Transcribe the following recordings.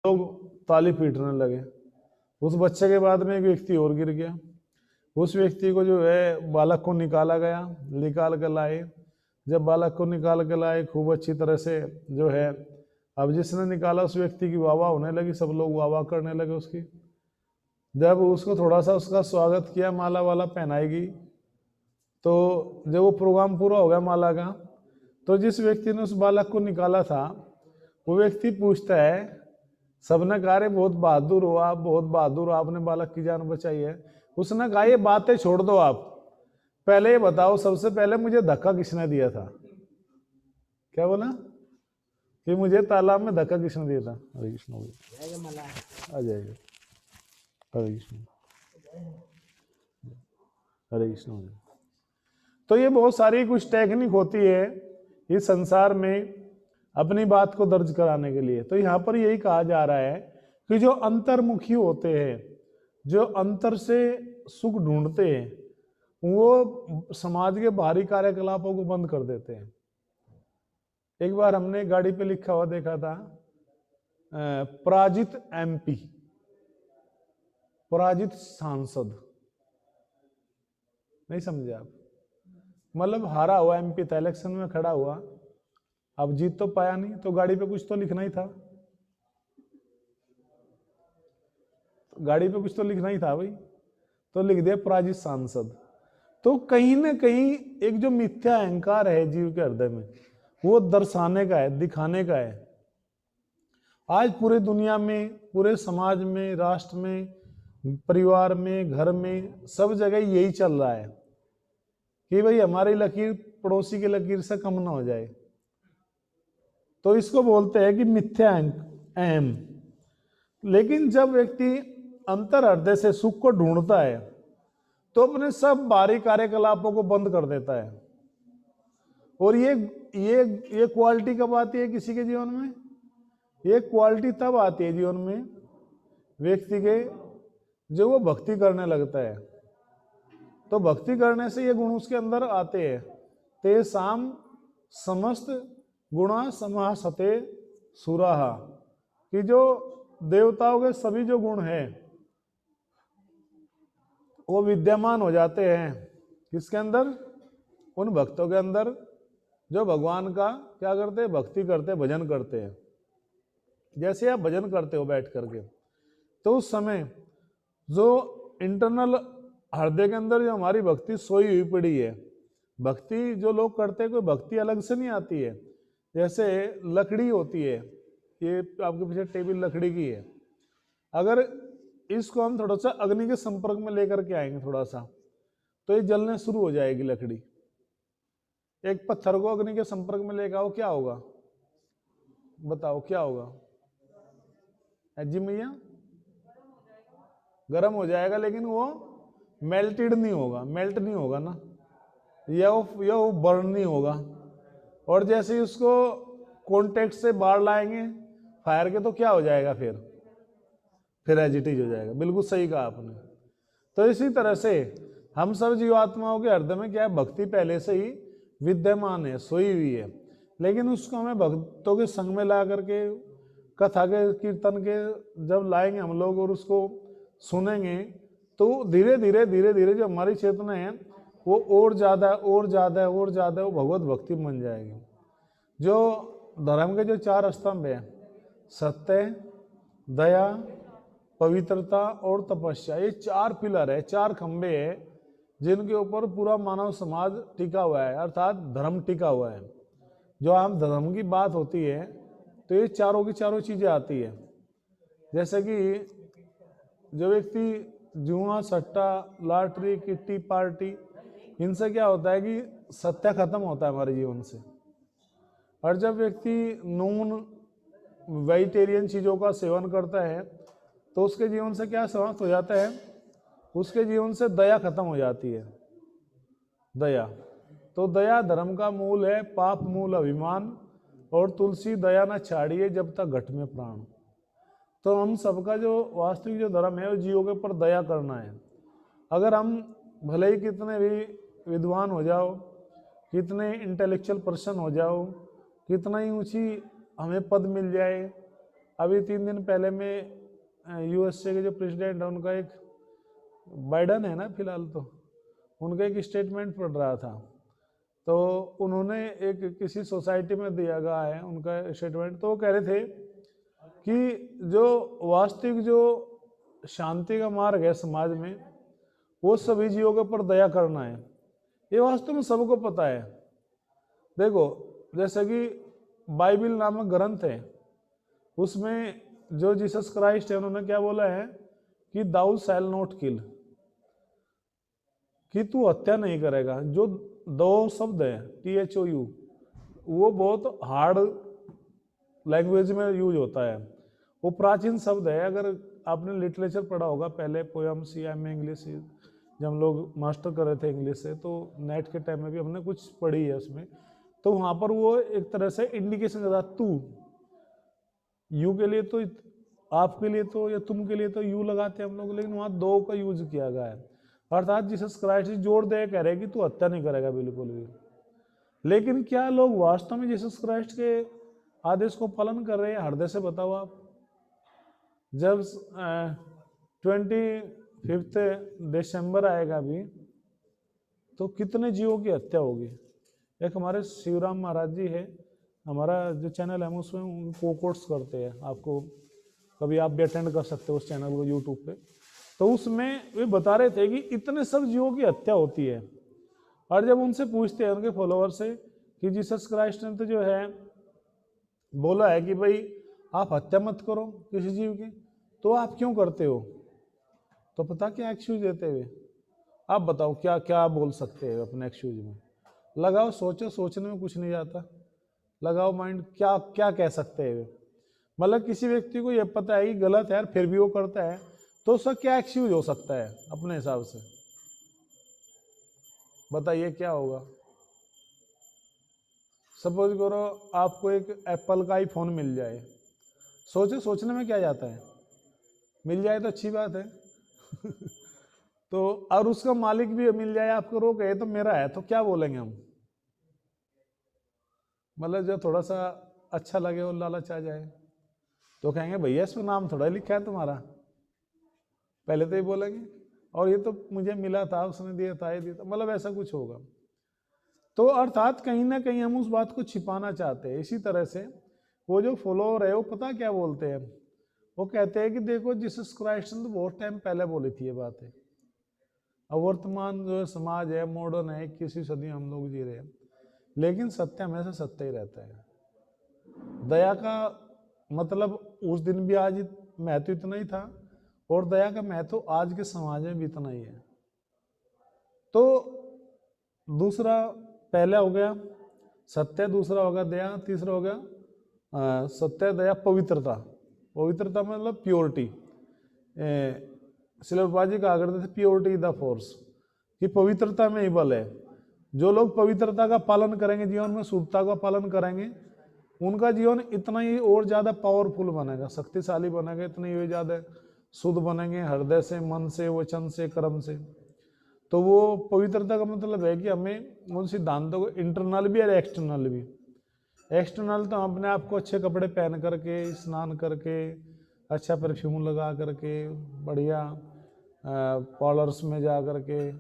लोग ताली पीटने लगे। उस बच्चे के बाद में एक व्यक्ति और गिर गया। उस व्यक्ति को जो है बालक को निकाला गया, निकाल कर लाए। जब बालक को निकाल कर लाए खूब अच्छी तरह से जो है, अब जिसने निकाला उस व्यक्ति की वाह वाह होने लगी, सब लोग वाह वाह करने लगे उसकी। जब उसको थोड़ा सा उसका स्वागत किया, माला वाला पहनाई गई, तो जब वो प्रोग्राम पूरा हो गया माला का, तो जिस व्यक्ति ने उस बालक को निकाला था वो व्यक्ति पूछता है, सबने कहा रे बहुत बहादुर हो आप, बहुत बहादुर, आपने बालक की जान बचाई है। उसने कहा ये बातें छोड़ दो, आप पहले ये बताओ सबसे पहले मुझे धक्का किसने दिया था। क्या बोला कि मुझे तालाब में धक्का किसने दिया था। हरे कृष्ण आ जाएगा। हरे कृष्ण हरे कृष्ण। तो ये बहुत सारी कुछ टेक्निक होती है इस संसार में अपनी बात को दर्ज कराने के लिए। तो यहाँ पर यही कहा जा रहा है कि जो अंतर्मुखी होते हैं, जो अंतर से सुख ढूंढते हैं, वो समाज के बाहरी कार्यकलापों को बंद कर देते हैं। एक बार हमने गाड़ी पे लिखा हुआ देखा था, पराजित एमपी, पराजित सांसद। नहीं समझे आप? मतलब हारा हुआ एमपी था, इलेक्शन में खड़ा हुआ, अब जीत तो पाया नहीं, तो गाड़ी पे कुछ तो लिखना ही था, गाड़ी पे कुछ तो लिखना ही था भाई, तो लिख दिया पराजित सांसद। तो कहीं ना कहीं एक जो मिथ्या अहंकार है जीव के हृदय में, वो दर्शाने का है, दिखाने का है। आज पूरी दुनिया में, पूरे समाज में, राष्ट्र में, परिवार में, घर में, सब जगह यही चल रहा है कि भाई हमारी लकीर पड़ोसी की लकीर से कम ना हो जाए। तो इसको बोलते हैं कि मिथ्या अहम। लेकिन जब व्यक्ति अंतर हृदय से सुख को ढूंढता है तो अपने सब बाहरी कार्यकलापों को बंद कर देता है। और ये क्वालिटी कब आती है किसी के जीवन में? ये क्वालिटी तब आती है जीवन में व्यक्ति के जो वो भक्ति करने लगता है। तो भक्ति करने से ये गुण उसके अंदर आते हैं। ते साम समस्त गुणा समासते सुराहा, कि जो देवताओं के सभी जो गुण हैं वो विद्यमान हो जाते हैं किसके अंदर? उन भक्तों के अंदर जो भगवान का क्या करते हैं? भक्ति करते हैं, भजन करते हैं। जैसे आप भजन करते हो बैठ करके, तो उस समय जो इंटरनल हृदय के अंदर जो हमारी भक्ति सोई हुई पड़ी है, भक्ति जो लोग करते हैं कोई भक्ति अलग से नहीं आती है। जैसे लकड़ी होती है, ये आपके पीछे टेबल लकड़ी की है, अगर इसको हम थोड़ा सा अग्नि के संपर्क में लेकर के आएंगे थोड़ा सा, तो ये जलने शुरू हो जाएगी लकड़ी। एक पत्थर को अग्नि के संपर्क में लेकर आओ, क्या होगा? बताओ क्या होगा? जी मैया, गर्म हो जाएगा, लेकिन वो मेल्टेड नहीं होगा, मेल्ट नहीं होगा ना, या वो बर्न नहीं होगा। और जैसे ही उसको कॉन्टेक्ट से बाहर लाएंगे फायर के, तो क्या हो जाएगा? फिर एजिटेज हो जाएगा। बिल्कुल सही कहा आपने। तो इसी तरह से हम सब जीवात्माओं के हृदय में क्या है? भक्ति पहले से ही विद्यमान है, सोई हुई है, लेकिन उसको हमें भक्तों के संग में ला करके, कथा के, कीर्तन के जब लाएंगे हम लोग और उसको सुनेंगे, तो धीरे धीरे धीरे धीरे जो हमारी चेतना है वो और ज्यादा और ज्यादा और ज्यादा वो भगवत भक्ति बन जाएगी। जो धर्म के जो 4 स्तंभ है, सत्य, दया, पवित्रता और तपस्या, ये 4 पिलर है, 4 खंबे है जिनके ऊपर पूरा मानव समाज टिका हुआ है, अर्थात धर्म टिका हुआ है। जो आम धर्म की बात होती है तो ये चारों की चारों चीजें आती है। जैसे कि जो व्यक्ति जुआ, सट्टा, लॉटरी, किट्टी पार्टी, इनसे क्या होता है कि सत्य खत्म होता है हमारे जीवन से। और जब व्यक्ति नून वेजिटेरियन चीजों का सेवन करता है तो उसके जीवन से क्या समाप्त हो जाता है? उसके जीवन से दया खत्म हो जाती है। दया, तो दया धर्म का मूल है, पाप मूल अभिमान, और तुलसी दया न छाड़िए जब तक घट में प्राण। तो हम सबका जो वास्तविक जो धर्म है वो जीवों के ऊपर दया करना है। अगर हम भले ही कितने भी विद्वान हो जाओ, कितने इंटेलेक्चुअल पर्सन हो जाओ, कितना ही ऊंची हमें पद मिल जाए, अभी 3 दिन पहले में यूएसए के जो प्रेसिडेंट है उनका एक बाइडन है ना फिलहाल, तो उनका एक स्टेटमेंट पढ़ रहा था, तो उन्होंने एक किसी सोसाइटी में दिया गया है उनका स्टेटमेंट, तो वो कह रहे थे कि जो वास्तविक जो शांति का मार्ग है समाज में वो सभी जीवों के ऊपर दया करना है। ये वास्तव में सबको पता है। देखो जैसे कि बाइबल नामक ग्रंथ है, उसमें जो जीसस क्राइस्ट है उन्होंने क्या बोला है कि दाऊ शैल नॉट किल, कि तू हत्या नहीं करेगा। जो दो शब्द है THOU, वो बहुत हार्ड लैंग्वेज में यूज होता है, वो प्राचीन शब्द है। अगर आपने लिटरेचर पढ़ा होगा पहले पोएम्स या में इंग्लिश, जब हम लोग मास्टर कर रहे थे इंग्लिश से, तो नेट के टाइम में भी हमने कुछ पढ़ी है उसमें, तो वहाँ पर वो एक तरह से इंडिकेशन देता तू, यू के लिए तो आपके लिए तो या तुम के लिए तो यू लगाते हैं हम लोग, लेकिन वहाँ दो का यूज किया गया है। अर्थात जीसस क्राइस्ट जोर दे कह रहे हैं कि तू हत्या नहीं करेगा बिल्कुल भी। लेकिन क्या लोग वास्तव में जीसस क्राइस्ट के आदेश को पालन कर रहे हैं? हृदय से बताओ आप। जब 25 दिसंबर आएगा अभी, तो कितने जीवों की हत्या होगी। एक हमारे शिवराम महाराज जी है, हमारा जो चैनल है उसमें को कोर्स करते हैं, आपको कभी आप भी अटेंड कर सकते हो उस चैनल को यूट्यूब पे। तो उसमें वे बता रहे थे कि इतने सब जीवों की हत्या होती है, और जब उनसे पूछते हैं उनके फॉलोअर से कि जीसस क्राइस्ट ने तो जो है बोला है कि भाई आप हत्या मत करो किसी जीव की, तो आप क्यों करते हो? तो पता क्या एक्सक्यूज देते हुए, आप बताओ क्या क्या बोल सकते हैं अपने एक्सक्यूज में? लगाओ, सोचो, सोचने में कुछ नहीं जाता, लगाओ माइंड, क्या क्या कह सकते हैं वे? मतलब किसी व्यक्ति को यह पता है कि गलत है यार, फिर भी वो करता है, तो उसका क्या एक्सक्यूज हो सकता है अपने हिसाब से? बताइए क्या होगा। सपोज करो आपको एक एप्पल का आईफोन मिल जाए, सोचो, सोचने में क्या जाता है, मिल जाए तो अच्छी बात है तो और उसका मालिक भी मिल जाए आपको, रो कहे तो मेरा है, तो क्या बोलेंगे हम? मतलब जो थोड़ा सा अच्छा लगे और लालच आ जाए तो कहेंगे भैया इसमें नाम थोड़ा लिखा है तुम्हारा, पहले तो ये बोलेंगे, और ये तो मुझे मिला था, उसने दिया था, ये दिया था, मतलब ऐसा कुछ होगा। तो अर्थात कहीं ना कहीं हम उस बात को छिपाना चाहते हैं। इसी तरह से वो जो फॉलोअर है वो पता क्या बोलते हैं, वो कहते हैं कि देखो जीसस क्राइस्ट ने तो बहुत टाइम पहले बोली थी ये बात है। अब वर्तमान जो समाज है मॉडर्न है, 21वीं सदी हम लोग जी रहे हैं, लेकिन सत्य हमेशा सत्य ही रहता है। दया का मतलब उस दिन भी आज महत्व इतना ही था, और दया का महत्व आज के समाज में भी इतना ही है। तो दूसरा पहला हो गया सत्य, दूसरा हो गया दया, तीसरा हो गया सत्य, दया, पवित्रता। पवित्रता मतलब प्योरिटी। सिलवपाजी कहा करते थे प्योरिटी द फोर्स, कि पवित्रता में ही बल है। जो लोग पवित्रता का पालन करेंगे, जीवन में शुद्धता का पालन करेंगे, उनका जीवन इतना ही और ज़्यादा पावरफुल बनेगा, शक्तिशाली बनेगा, इतनी ही ज़्यादा शुद्ध बनेंगे, हृदय से, मन से, वचन से, कर्म से। तो वो पवित्रता का मतलब है कि हमें उन सिद्धांतों को इंटरनल भी और एक्सटर्नल भी। एक्सटर्नल तो हम अपने आप को अच्छे कपड़े पहन करके, स्नान करके, अच्छा परफ्यूम लगा करके, बढ़िया पार्लर्स में जा करके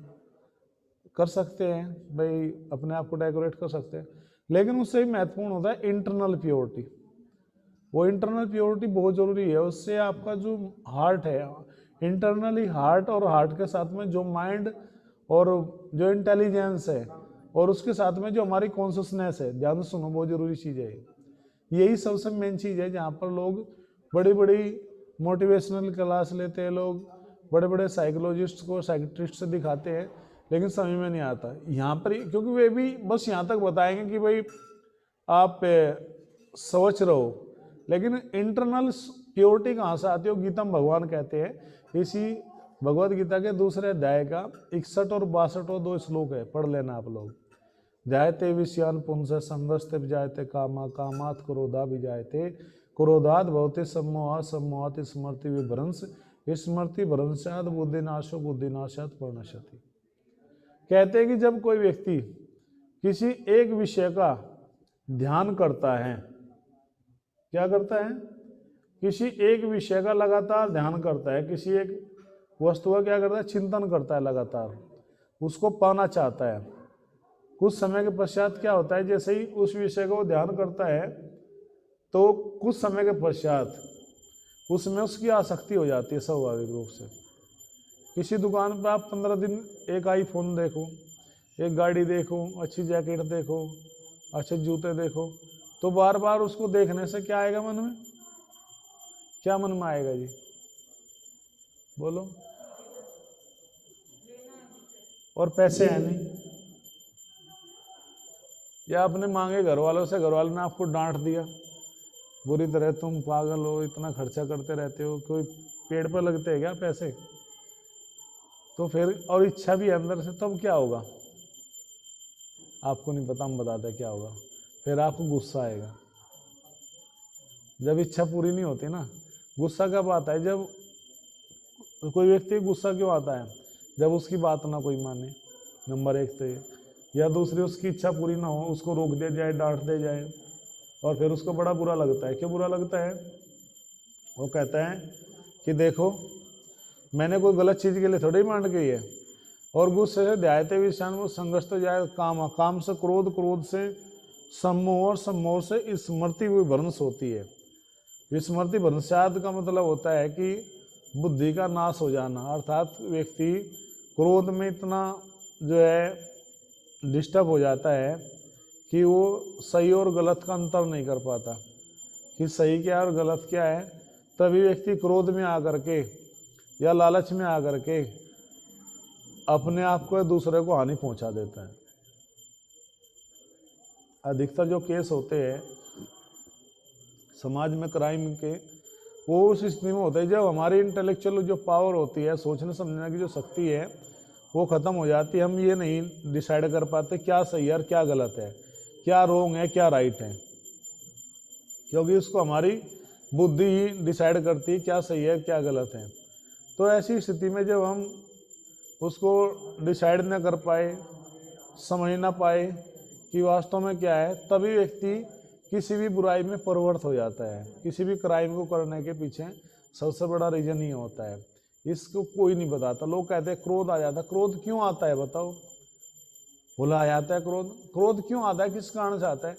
कर सकते हैं, भाई अपने आप को डेकोरेट कर सकते हैं। लेकिन उससे भी महत्वपूर्ण होता है इंटरनल प्योरिटी। वो इंटरनल प्योरिटी बहुत ज़रूरी है। उससे आपका जो हार्ट है, इंटरनली हार्ट, और हार्ट के साथ में जो माइंड और जो इंटेलिजेंस है, और उसके साथ में जो हमारी कॉन्शियसनेस है, ध्यान से सुनो, बहुत ज़रूरी चीज़ है। यही सबसे मेन चीज़ है जहाँ पर लोग बड़ी बड़ी मोटिवेशनल क्लास लेते हैं, लोग बड़े बड़े साइकोलॉजिस्ट को, साइकिट्रिस्ट से दिखाते हैं, लेकिन समझ में नहीं आता यहाँ पर, क्योंकि वे भी बस यहाँ तक बताएंगे कि भाई आप सोच रहो, लेकिन इंटरनल प्योरिटी कहाँ से आती है? गीता में भगवान कहते हैं। इसी भगवत गीता के दूसरे अध्याय का 61 और 62 दो श्लोक है, पढ़ लेना आप लोग। जायते विषयान पुंस संगस्ते विजायते कामा, कामात क्रोधा विजायते, क्रोधात भवते सम्मोहा, सम्मोहात स्मृति विभ्रंश, स्मृति भ्रंशात बुद्धिनाशो, बुद्धिनाशात प्रणश्यति। कहते हैं कि जब कोई व्यक्ति किसी एक विषय का ध्यान करता है, क्या करता है? किसी एक विषय का लगातार ध्यान करता है, किसी एक वस्तु का क्या करता है, चिंतन करता है लगातार, उसको पाना चाहता है। कुछ समय के पश्चात क्या होता है, जैसे ही उस विषय को ध्यान करता है तो कुछ समय के पश्चात उसमें उसकी आसक्ति हो जाती है स्वाभाविक रूप से। किसी दुकान पर आप 15 दिन एक आईफोन देखो, एक गाड़ी देखो, अच्छी जैकेट देखो, अच्छे जूते देखो, तो बार बार उसको देखने से क्या आएगा मन में, क्या मन में आएगा जी, बोलो। और पैसे हैं नहीं, या अपने मांगे घर वालों से, घर वालों ने आपको डांट दिया बुरी तरह, तुम पागल हो, इतना खर्चा करते रहते हो, कोई पेड़ पर लगते हैं क्या पैसे, तो फिर और इच्छा भी अंदर से, तब क्या होगा आपको नहीं पता, हम बताते क्या होगा। फिर आपको गुस्सा आएगा। जब इच्छा पूरी नहीं होती ना, गुस्सा कब आता है, जब कोई व्यक्ति गुस्सा क्यों आता है, जब उसकी बात ना कोई माने, नंबर एक तो ये, या दूसरी उसकी इच्छा पूरी ना हो, उसको रोक दिया जाए, डांट दिया जाए, और फिर उसको बड़ा बुरा लगता है। क्यों बुरा लगता है, वो कहता है कि देखो मैंने कोई गलत चीज़ के लिए थोड़ी मांड की है, और गुस्से से ध्यायते विषान वो संघर्ष तो जाए काम, काम से क्रोध, क्रोध से सम्मोह, और सम्मोह से स्मृति हुई भ्रंश होती है। विस्मृति भ्रंशात का मतलब होता है कि बुद्धि का नाश हो जाना, अर्थात व्यक्ति क्रोध में इतना जो है डिस्टर्ब हो जाता है कि वो सही और गलत का अंतर नहीं कर पाता कि सही क्या और गलत क्या है। तभी व्यक्ति क्रोध में आकर के या लालच में आकर के अपने आप को दूसरे को हानि पहुंचा देता है। अधिकतर जो केस होते हैं समाज में क्राइम के, वो उस स्थिति में होता है जब हमारी इंटेलेक्चुअल जो पावर होती है, सोचने समझने की जो शक्ति है, वो ख़त्म हो जाती है। हम ये नहीं डिसाइड कर पाते क्या सही है और क्या गलत है, क्या रोंग है क्या राइट है, क्योंकि उसको हमारी बुद्धि ही डिसाइड करती है क्या सही है क्या गलत है। तो ऐसी स्थिति में जब हम उसको डिसाइड ना कर पाए, समझ ना पाए कि वास्तव में क्या है, तभी व्यक्ति किसी भी बुराई में प्रवृत्त हो जाता है। किसी भी क्राइम को करने के पीछे सबसे बड़ा रीजन ही होता है। इसको कोई नहीं बताता। लोग कहते हैं क्रोध आ जाता है, क्रोध क्यों आता है बताओ, बोला आ जाता है क्रोध। क्रोध क्यों आता है, किस कारण से आता है?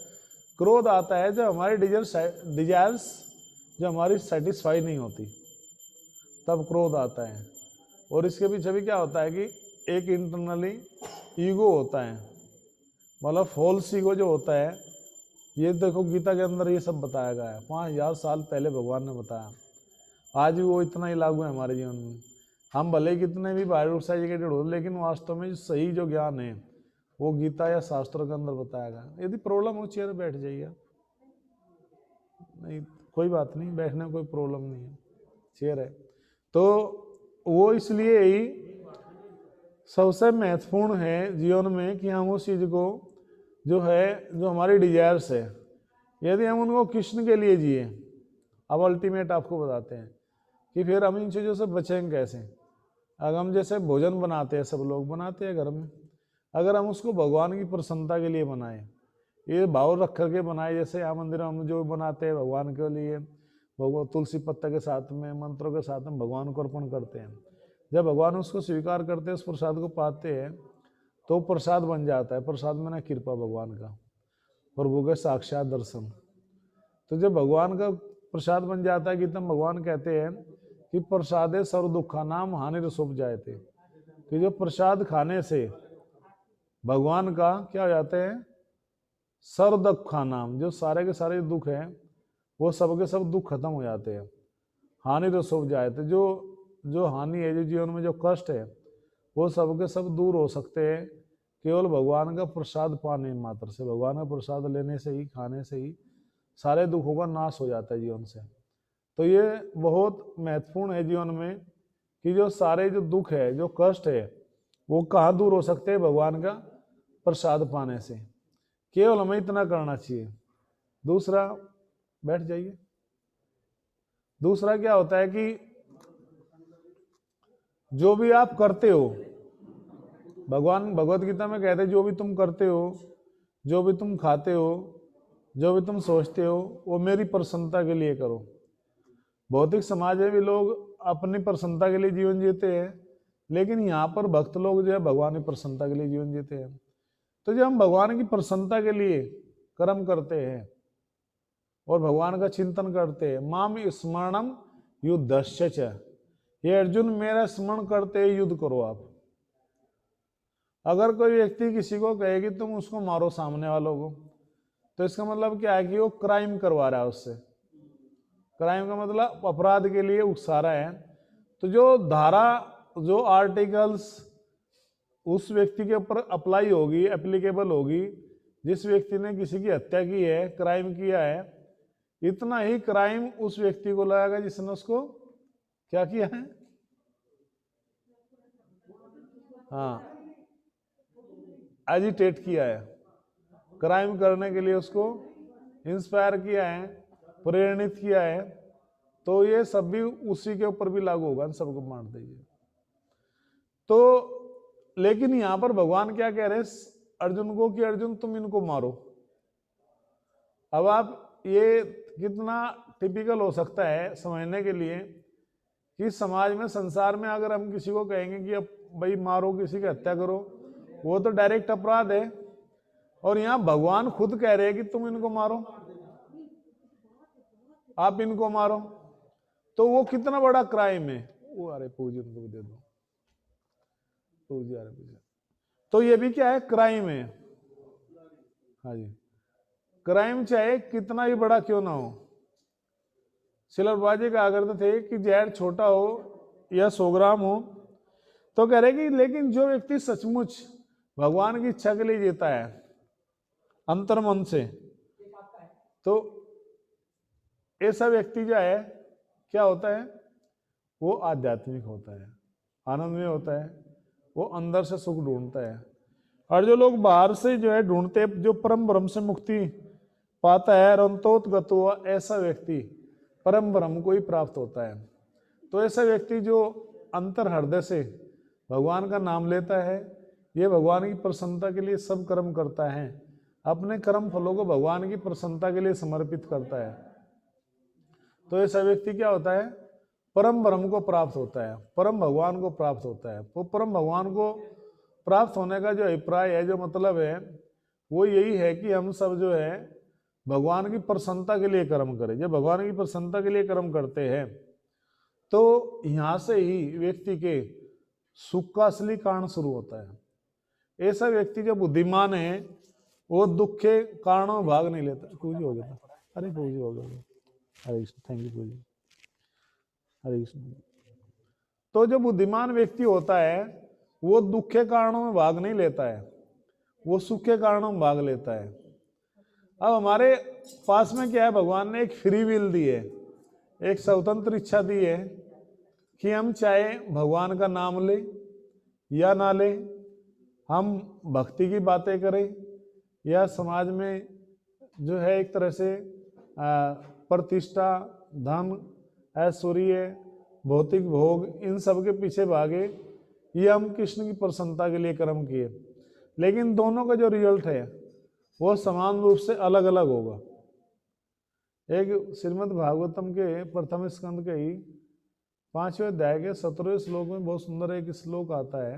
क्रोध आता है जब हमारी डिजायर्स जो हमारी सेटिस्फाई नहीं होती, तब क्रोध आता है। और इसके पीछे भी क्या होता है कि एक इंटरनली ईगो होता है, मतलब फॉल्स ईगो जो होता है। ये देखो गीता के अंदर ये सब बताया गया है, 5000 साल पहले भगवान ने बताया। आज भी वो इतना ही लागू है हमारे जीवन में। हम भले कितने भी बायोस एजुकेटेड हो, लेकिन वास्तव में सही जो ज्ञान है वो गीता या शास्त्रों के अंदर बताया गया। यदि प्रॉब्लम हो चेयर बैठ जाइए, नहीं कोई बात नहीं, बैठने में कोई प्रॉब्लम नहीं है, चेयर है। तो वो इसलिए ही सबसे महत्वपूर्ण है जीवन में कि हम उस चीज़ को जो है, जो हमारी डिजायर्स है, यदि हम उनको कृष्ण के लिए जिए। अब अल्टीमेट आपको बताते हैं कि फिर हम इन चीज़ों से बचेंगे कैसे। अगर हम जैसे भोजन बनाते हैं, सब लोग बनाते हैं घर में, अगर हम उसको भगवान की प्रसन्नता के लिए बनाएं, ये भाव रख करके बनाए, जैसे यहाँ मंदिर हम जो बनाते हैं भगवान के लिए, भगवान तुलसी पत्ता के साथ में, मंत्रों के साथ में भगवान को अर्पण करते हैं। जब भगवान उसको स्वीकार करते हैं, उस प्रसाद को पाते हैं, तो प्रसाद बन जाता है। प्रसाद में ना कृपा भगवान का, प्रभु के साक्षात दर्शन। तो जब भगवान का प्रसाद बन जाता है कि तब भगवान कहते हैं कि प्रसादे सर्व दुखा नाम हानि रसोप जाए थे, कि जो प्रसाद खाने से भगवान का क्या हो जाते हैं, सर्व दुखा नाम, जो सारे के सारे दुख हैं वो सब के सब दुख खत्म हो जाते हैं। हानि रसोप जाए थे, जो हानि है, जो जीवन में जो कष्ट है, वो सब के सब दूर हो सकते हैं केवल भगवान का प्रसाद पाने मात्र से। भगवान का प्रसाद लेने से ही, खाने से ही सारे दुखों का नाश हो जाता है जीवन से। तो ये बहुत महत्वपूर्ण है जीवन में कि जो सारे जो दुख है, जो कष्ट है, वो कहाँ दूर हो सकते हैं, भगवान का प्रसाद पाने से। केवल हमें इतना करना चाहिए। दूसरा, बैठ जाइए। दूसरा क्या होता है कि जो भी आप करते हो, भगवान भगवत गीता में कहते हैं जो भी तुम करते हो, जो भी तुम खाते हो, जो भी तुम सोचते हो, वो मेरी प्रसन्नता के लिए करो। भौतिक समाज में भी लोग अपनी प्रसन्नता के लिए जीवन जीते हैं, लेकिन यहाँ पर भक्त लोग जो है भगवान की प्रसन्नता के लिए जीवन जीते हैं। तो जब हम भगवान की प्रसन्नता के लिए कर्म करते हैं और भगवान का चिंतन करते हैं, माम स्मरणम युद्धस्य च, ये अर्जुन मेरा स्मरण करते युद्ध करो आप। अगर कोई व्यक्ति किसी को कहे कि तुम उसको मारो सामने वालों को, तो इसका मतलब क्या है कि वो क्राइम करवा रहा है उससे। क्राइम का मतलब अपराध के लिए उकसा रहा है। तो जो धारा, जो आर्टिकल्स उस व्यक्ति के ऊपर अप्लाई होगी, एप्लीकेबल होगी, जिस व्यक्ति ने किसी की हत्या की है, क्राइम किया है, इतना ही क्राइम उस व्यक्ति को लगेगा जिसने उसको क्या किया है, हाँ, एजिटेट किया है, क्राइम करने के लिए उसको इंस्पायर किया है, प्रेरित किया है। तो ये सब भी उसी के ऊपर भी लागू होगा, सबको मार दीजिए। तो लेकिन यहां पर भगवान क्या कह रहे हैं अर्जुन को कि अर्जुन तुम इनको मारो। अब आप ये कितना टिपिकल हो सकता है समझने के लिए कि समाज में, संसार में अगर हम किसी को कहेंगे कि अब भाई मारो, किसी की हत्या करो, वो तो डायरेक्ट अपराध है। और यहाँ भगवान खुद कह रहे हैं कि तुम इनको मारो, आप इनको मारो, तो वो कितना बड़ा क्राइम है। वो अरे पूजी उनको भी दे दो, पूजी अरे पूजी। तो ये भी क्या है, क्राइम है। हाँ जी, क्राइम चाहे कितना भी बड़ा क्यों ना हो। सिलरबाजी कहा करते थे कि जहर छोटा हो या 100 ग्राम हो, तो कह रहे कि लेकिन जो व्यक्ति सचमुच भगवान की इच्छा के लिए जीता है अंतर मन से, तो ऐसा व्यक्ति जो है क्या होता है, वो आध्यात्मिक होता है, आनंद में होता है, वो अंदर से सुख ढूंढता है। और जो लोग बाहर से जो है ढूंढते, जो परम ब्रह्म से मुक्ति पाता है, रंतोत गतो, ऐसा व्यक्ति परम ब्रह्म को ही प्राप्त होता है। तो ऐसा व्यक्ति जो अंतर हृदय से भगवान का नाम लेता है, ये भगवान की प्रसन्नता के लिए सब कर्म करता है, अपने कर्म फलों को भगवान की प्रसन्नता के लिए समर्पित करता है, तो ऐसा व्यक्ति क्या होता है, परम ब्रह्म को प्राप्त होता है, परम भगवान को प्राप्त होता है। वो परम भगवान को प्राप्त होने का जो अभिप्राय है, जो मतलब है, वो यही है कि हम सब जो है भगवान की प्रसन्नता के लिए कर्म करें। जब भगवान की प्रसन्नता के लिए कर्म करते हैं, तो यहाँ से ही व्यक्ति के सुख का असली कारण शुरू होता है। ऐसा व्यक्ति जो बुद्धिमान है, वो दुख के कारणों में भाग नहीं लेता। पूजी हो गया, अरे पूजी हो गया, हरे कृष्ण, थैंक यू पूजी, हरे कृष्ण। तो जो बुद्धिमान व्यक्ति होता है, वो दुख के कारणों में भाग नहीं लेता है, वो सुख के कारणों में भाग लेता है। अब हमारे पास में क्या है, भगवान ने एक फ्री विल दी है, एक स्वतंत्र इच्छा दी है कि हम चाहे भगवान का नाम ले या ना ले, हम भक्ति की बातें करें या समाज में जो है एक तरह से प्रतिष्ठा, धन, ऐश्वर्य, भौतिक भोग, इन सब के पीछे भागे, ये हम कृष्ण की प्रसन्नता के लिए कर्म किए। लेकिन दोनों का जो रिजल्ट है वो समान रूप से अलग अलग होगा। एक श्रीमद् भागवतम के प्रथम स्कंद के ही 5वें अध्याय के 17वें श्लोक में बहुत सुंदर एक श्लोक आता है।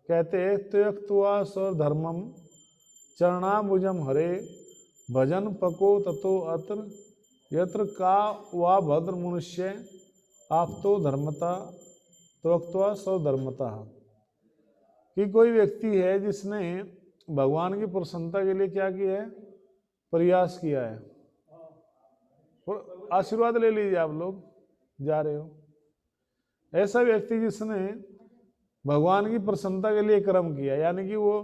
कहते हैं, त्यक्त्वा स्वधर्मम चरणाम्बुजम हरे भजन पको ततो अत्र यत्र का वा भद्र मनुष्य आपतो धर्मता त्यक्त्वा स्वधर्मता। कि कोई व्यक्ति है जिसने भगवान की प्रसन्नता के लिए क्या किया है, प्रयास किया है। और आशीर्वाद ले लीजिए, आप लोग जा रहे हो। ऐसा व्यक्ति जिसने भगवान की प्रसन्नता के लिए कर्म किया, यानी कि वो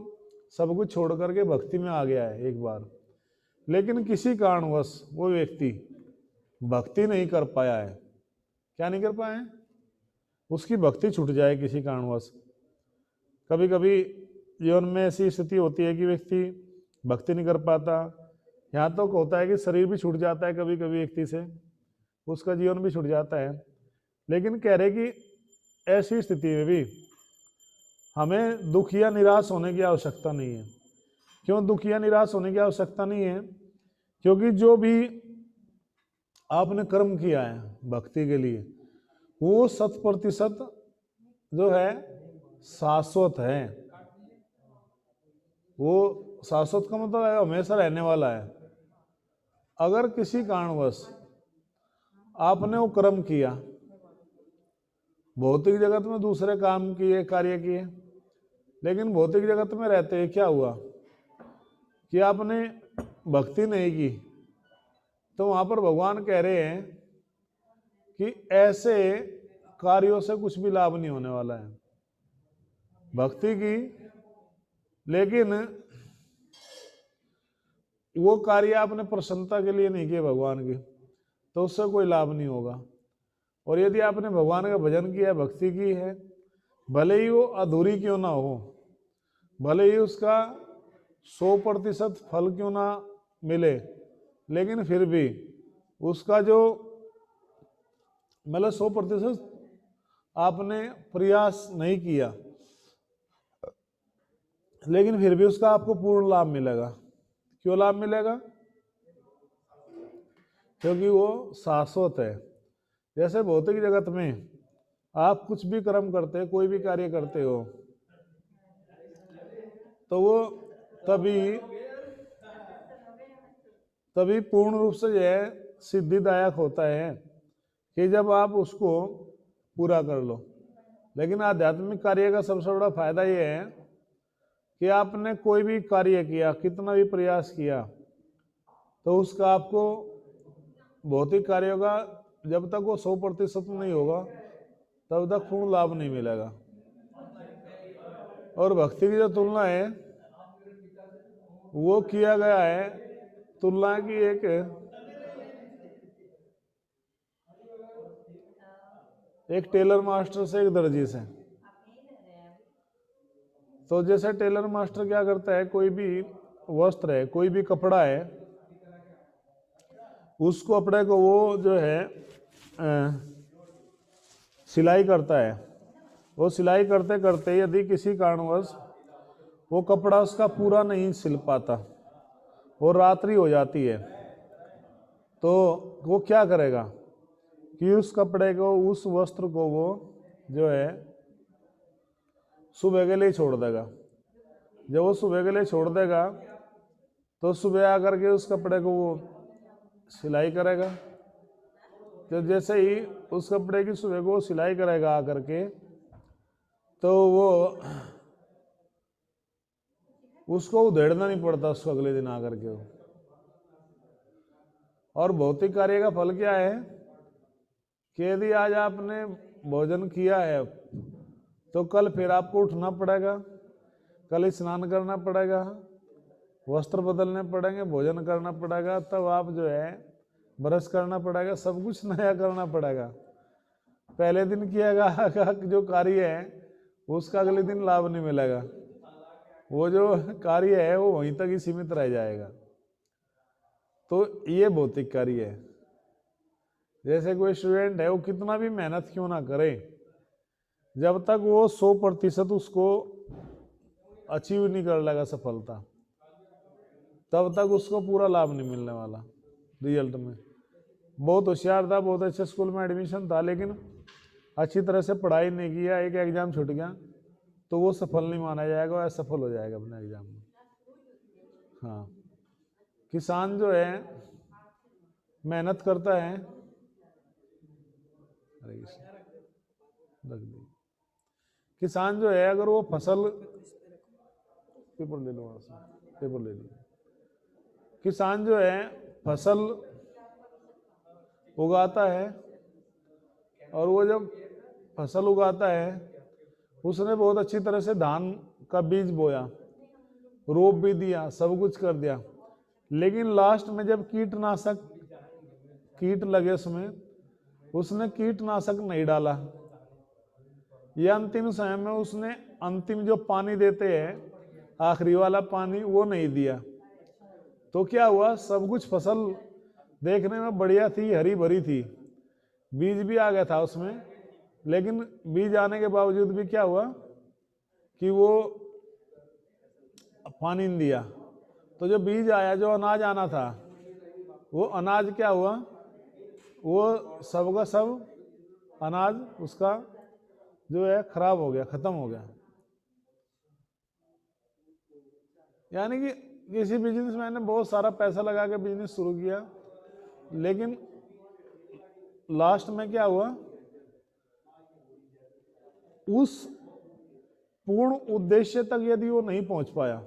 सब कुछ छोड़ करके भक्ति में आ गया है एक बार, लेकिन किसी कारणवश वो व्यक्ति भक्ति नहीं कर पाया है। क्या नहीं कर पाया है, उसकी भक्ति छूट जाए किसी कारणवश। कभी कभी जीवन में ऐसी स्थिति होती है कि व्यक्ति भक्ति नहीं कर पाता, यहाँ तक तो होता है कि शरीर भी छूट जाता है कभी कभी व्यक्ति से, उसका जीवन भी छूट जाता है। लेकिन कह रहे कि ऐसी स्थिति में भी हमें दुख या निराश होने की आवश्यकता नहीं है। क्यों दुख या निराश होने की आवश्यकता नहीं है? क्योंकि जो भी आपने कर्म किया है भक्ति के लिए, वो 100% जो है शाश्वत है। वो शाश्वत का मतलब है हमेशा रहने वाला है। अगर किसी कारणवश आपने वो कर्म किया, भौतिक जगत में दूसरे काम किए, कार्य किए, लेकिन भौतिक जगत में रहते ही क्या हुआ कि आपने भक्ति नहीं की, तो वहां पर भगवान कह रहे हैं कि ऐसे कार्यों से कुछ भी लाभ नहीं होने वाला है। भक्ति की, लेकिन वो कार्य आपने प्रसन्नता के लिए नहीं किए भगवान की, तो उससे कोई लाभ नहीं होगा। और यदि आपने भगवान का भजन किया, भक्ति की है, भले ही वो अधूरी क्यों ना हो, भले ही उसका 100% फल क्यों ना मिले, लेकिन फिर भी उसका जो मतलब 100% आपने प्रयास नहीं किया, लेकिन फिर भी उसका आपको पूर्ण लाभ मिलेगा। क्यों लाभ मिलेगा? क्योंकि वो शाश्वत है। जैसे भौतिक जगत में आप कुछ भी कर्म करते हो, कोई भी कार्य करते हो, तो वो तभी पूर्ण रूप से यह सिद्धिदायक होता है कि जब आप उसको पूरा कर लो। लेकिन आध्यात्मिक कार्य का सबसे बड़ा फायदा यह है कि आपने कोई भी कार्य किया, कितना भी प्रयास किया, तो उसका आपको भौतिक कार्यों का जब तक वो 100% नहीं होगा, तब तक पूर्ण लाभ नहीं मिलेगा। और भक्ति की जो तुलना है वो किया गया है तुलना की एक टेलर मास्टर से, एक दर्जी से। तो जैसे टेलर मास्टर क्या करता है, कोई भी वस्त्र है, कोई भी कपड़ा है, उस कपड़े को वो जो है सिलाई करता है। वो सिलाई करते करते यदि किसी कारणवश वो कपड़ा उसका पूरा नहीं सिल पाता और रात्रि हो जाती है, तो वो क्या करेगा कि उस कपड़े को, उस वस्त्र को वो जो है सुबह के लिए छोड़ देगा। जब वो सुबह के लिए छोड़ देगा, तो सुबह आकर के उस कपड़े को वो सिलाई करेगा। तो जैसे ही उस कपड़े की सुबह को सिलाई करेगा आकर के, तो वो उसको उधेड़ना नहीं पड़ता उसको अगले दिन आकर के। और भौतिक कार्य का फल क्या है कि यदि आज आपने भोजन किया है, तो कल फिर आपको उठना पड़ेगा, कल स्नान करना पड़ेगा, वस्त्र बदलने पड़ेंगे, भोजन करना पड़ेगा, तब आप जो है ब्रश करना पड़ेगा, सब कुछ नया करना पड़ेगा। पहले दिन किया गया जो कार्य है उसका अगले दिन लाभ नहीं मिलेगा, वो जो कार्य है वो वहीं तक ही सीमित रह जाएगा। तो ये भौतिक कार्य है। जैसे कोई स्टूडेंट है, वो कितना भी मेहनत क्यों ना करे, जब तक वो 100% उसको अचीव नहीं कर लेगा सफलता, तब तक उसको पूरा लाभ नहीं मिलने वाला रिजल्ट में। बहुत होशियार था, बहुत अच्छे स्कूल में एडमिशन था, लेकिन अच्छी तरह से पढ़ाई नहीं किया, एक एग्जाम छूट गया, तो वो सफल नहीं माना जाएगा, वो असफल हो जाएगा अपने एग्जाम में। हाँ, किसान जो है मेहनत करता है, किसान जो है अगर वो फसल, पेपर ले लो वहां से, पेपर ले लो। किसान जो है फसल उगाता है, और वो जब फसल उगाता है, उसने बहुत अच्छी तरह से धान का बीज बोया, रोप भी दिया, सब कुछ कर दिया, लेकिन लास्ट में जब कीट लगे उसने कीटनाशक नहीं डाला, या अंतिम समय में उसने अंतिम जो पानी देते हैं, आखिरी वाला पानी, वो नहीं दिया। तो क्या हुआ, सब कुछ फसल देखने में बढ़िया थी, हरी भरी थी, बीज भी आ गया था उसमें, लेकिन बीज आने के बावजूद भी क्या हुआ कि वो पानी नहीं दिया। तो जो बीज आया, जो अनाज आना था, वो अनाज क्या हुआ वो सब का सब अनाज उसका जो है खराब हो गया, खत्म हो गया। यानी कि किसी बिजनेसमैन ने बहुत सारा पैसा लगा के बिजनेस शुरू किया, लेकिन लास्ट में क्या हुआ, उस पूर्ण उद्देश्य तक यदि वो नहीं पहुंच पाया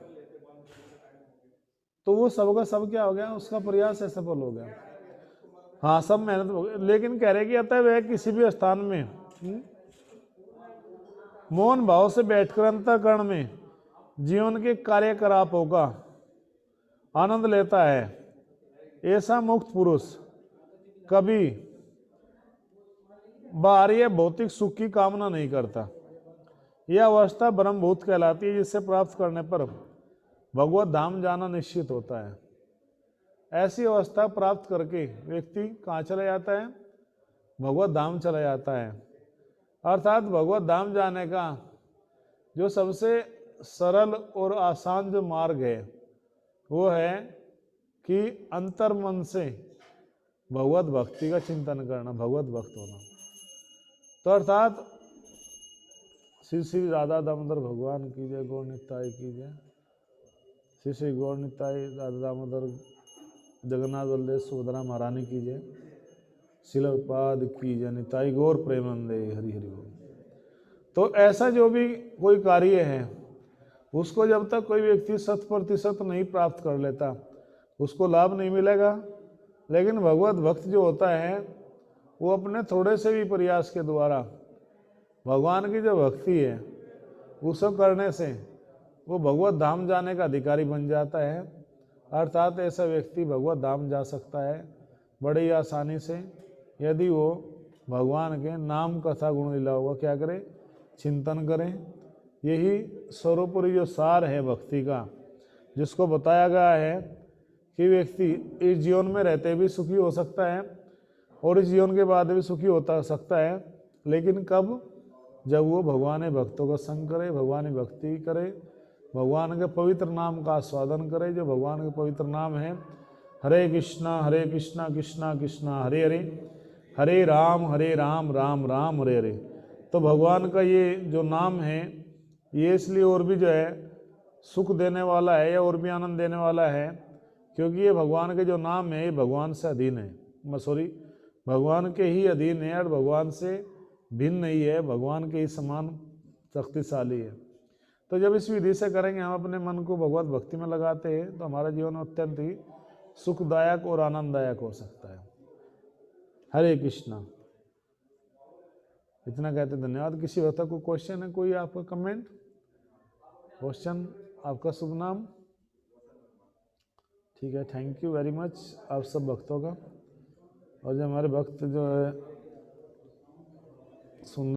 तो वो सब का सब क्या हो गया, उसका प्रयास असफल हो गया। हाँ, सब मेहनत हो गई, लेकिन कह रहे कि अतः वह किसी भी स्थान में मौन भाव से बैठकर अंतःकरण में जीवन के कार्यकलापों का आनंद लेता है। ऐसा मुक्त पुरुष कभी बाहरी भौतिक सुख की कामना नहीं करता। यह अवस्था ब्रह्मभूत कहलाती है, जिसे प्राप्त करने पर भगवत धाम जाना निश्चित होता है। ऐसी अवस्था प्राप्त करके व्यक्ति कहाँ चला जाता है, भगवत धाम चला जाता है। अर्थात भगवत धाम जाने का जो सबसे सरल और आसान जो मार्ग है वो है कि अंतर्मन से भगवत भक्ति का चिंतन करना, भगवत भक्त होना। तो अर्थात श्री श्री राधा दामोदर भगवान की जय, गौर निताई की जय, श्री श्री गौर निताई राधा दामोदर जगन्नाथ बलदेव सुभद्रा महारानी की जय, शिल पाद की जय, निताई गौर प्रेमानंदे, हरि हरि बोल। तो ऐसा जो भी कोई कार्य है उसको जब तक कोई व्यक्ति 100% नहीं प्राप्त कर लेता उसको लाभ नहीं मिलेगा। लेकिन भगवत भक्त जो होता है वो अपने थोड़े से भी प्रयास के द्वारा भगवान की जो भक्ति है उसको करने से वो भगवत धाम जाने का अधिकारी बन जाता है। अर्थात ऐसा व्यक्ति भगवत धाम जा सकता है बड़ी आसानी से, यदि वो भगवान के नाम कथा गुण लीलाओं का क्या करे, चिंतन करें। यही सर्वोपरि जो सार है भक्ति का, जिसको बताया गया है कि व्यक्ति इस जीवन में रहते भी सुखी हो सकता है और इस जीवन के बाद भी सुखी होता सकता है, लेकिन कब, जब वो भगवान भक्तों का संग करे, भगवान भक्ति करे, भगवान के पवित्र नाम का आस्वादन करे। जो भगवान के पवित्र नाम है हरे कृष्णा कृष्णा कृष्णा हरे हरे, हरे राम राम राम हरे हरे। तो भगवान का ये जो नाम है ये इसलिए और भी जो है सुख देने वाला है या और भी आनंद देने वाला है, क्योंकि ये भगवान के जो नाम है ये भगवान से अधीन है, भगवान के ही अधीन है और भगवान से भिन्न नहीं है, भगवान के ही समान शक्तिशाली है। तो जब इस विधि से करेंगे, हम अपने मन को भगवत भक्ति में लगाते हैं, तो हमारा जीवन अत्यंत ही सुखदायक और आनंददायक हो सकता है। हरे कृष्णा। इतना कहते धन्यवाद। किसी वक्त को क्वेश्चन है, कोई आपका कमेंट, क्वेश्चन? आपका शुभ नाम? ठीक है, थैंक यू वेरी मच आप सब भक्तों का। और जो हमारे भक्त जो है सुन